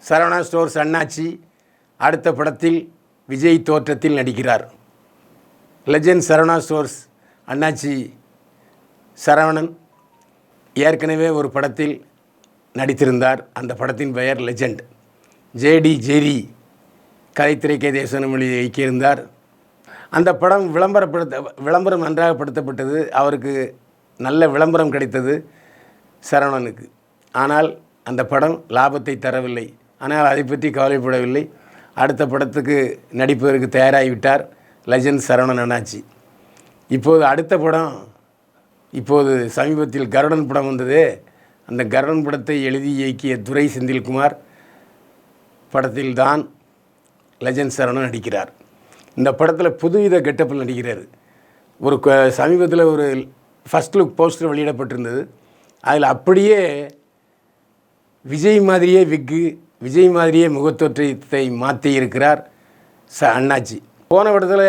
Saravana stores அண்ணாச்சி அடுத்த படத்தில் விஜய் தோற்றத்தில் நடிக்கிறார். லெஜண்ட் சரவணா ஸ்டோர்ஸ் அண்ணாச்சி சரவணன் ஏற்கனவே ஒரு படத்தில் நடித்திருந்தார். அந்த படத்தின் பெயர் லெஜண்ட். ஜேடி ஜெரி கலைத்திரைக்கே தேசனமொழி இயக்கியிருந்தார். அந்த படம் விளம்பரம் நன்றாக படுத்தப்பட்டது. அவருக்கு நல்ல விளம்பரம் கிடைத்தது சரவணனுக்கு. ஆனால் அந்த படம் லாபத்தை தரவில்லை. ஆனால் அதை பற்றி கவலைப்படவில்லை. அடுத்த படத்துக்கு நடிப்பதற்கு தயாராகிவிட்டார் லெஜண்ட் சரவணன் அண்ணாச்சி. இப்போது அடுத்த படம் சமீபத்தில் கருடன் படம் வந்தது. அந்த கருடன் படத்தை எழுதி இயக்கிய துரை செந்தில்குமார் படத்தில்தான் லெஜண்ட் சரவணன் நடிக்கிறார். இந்த படத்தில் புதுவித கெட்டப்பில் நடிக்கிறார். சமீபத்தில் ஒரு ஃபஸ்ட் லுக் போஸ்டர் வெளியிடப்பட்டிருந்தது. அதில் அப்படியே விஜய் மாதிரியே விஜய் மாதிரியே முகத்தோற்றத்தை மாற்றி இருக்கிறார் அண்ணாச்சி. போன படத்தில்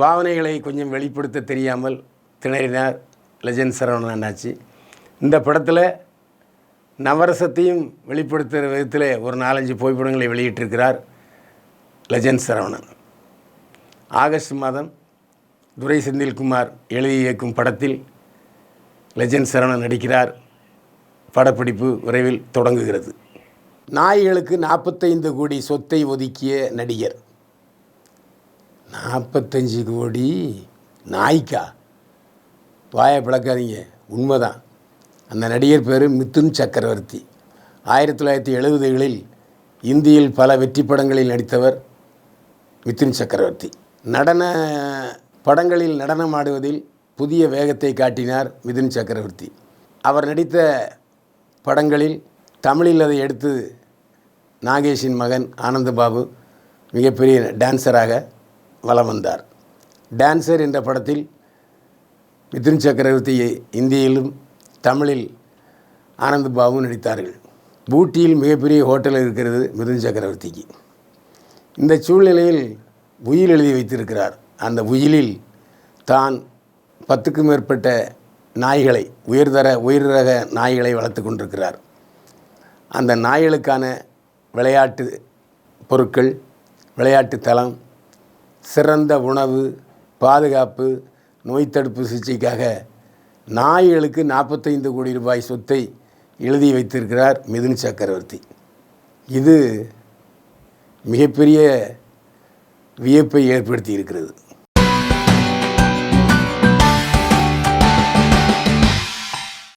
பாவனைகளை கொஞ்சம் வெளிப்படுத்த தெரியாமல் திணறினார் லெஜண்ட் சரவணன் அண்ணாச்சி. இந்த படத்தில் நவரசத்தையும் வெளிப்படுத்துகிற விதத்தில் ஒரு 4-5 புகைப்படங்களை வெளியிட்டிருக்கிறார் லெஜண்ட் சரவணன். ஆகஸ்ட் மாதம் துரை செந்தில்குமார் எழுதி இயக்கும் படத்தில் லெஜண்ட் சரவணன் நடிக்கிறார். படப்பிடிப்பு விரைவில் தொடங்குகிறது. நாய்களுக்கு 45 கோடி சொத்தை ஒதுக்கிய நடிகர். 45 கோடி நாய்க்கா? வாயை பிளக்காதீங்க, உண்மைதான். அந்த நடிகர் பேர் மிதுன் சக்கரவர்த்தி. 1970களில் இந்தியில் பல வெற்றி படங்களில் நடித்தவர் மிதுன் சக்கரவர்த்தி. படங்களில் நடனம் ஆடுவதில் புதிய வேகத்தை காட்டினார் மிதுன் சக்கரவர்த்தி. அவர் நடித்த படங்களில் தமிழில் அதை எடுத்து நாகேஷின் மகன் ஆனந்தபாபு மிகப்பெரிய டான்ஸராக வலம் வந்தார். டான்ஸர் என்ற படத்தில் மிதுன் சக்கரவர்த்தி இந்தியிலும் தமிழில் ஆனந்தபாபு நடித்தார்கள். ஊட்டியில் மிகப்பெரிய ஹோட்டல் இருக்கிறது மிதுன் சக்கரவர்த்திக்கு. இந்த சூழ்நிலையில் உயில் எழுதி வைத்திருக்கிறார். அந்த உயிலில் தான் 10க்கும் மேற்பட்ட நாய்களை உயர் ரக நாய்களை வளர்த்து கொண்டிருக்கிறார். அந்த நாய்களுக்கான விளையாட்டு பொருட்கள், விளையாட்டு தளம், சிறந்த உணவு, பாதுகாப்பு, நோய் தடுப்பு சிகிச்சைக்காக நாய்களுக்கு 45 கோடி ரூபாய் சொத்தை எழுதி வைத்திருக்கிறார் மிதுன் சக்கரவர்த்தி. இது மிகப்பெரிய வியப்பை ஏற்படுத்தி இருக்கிறது.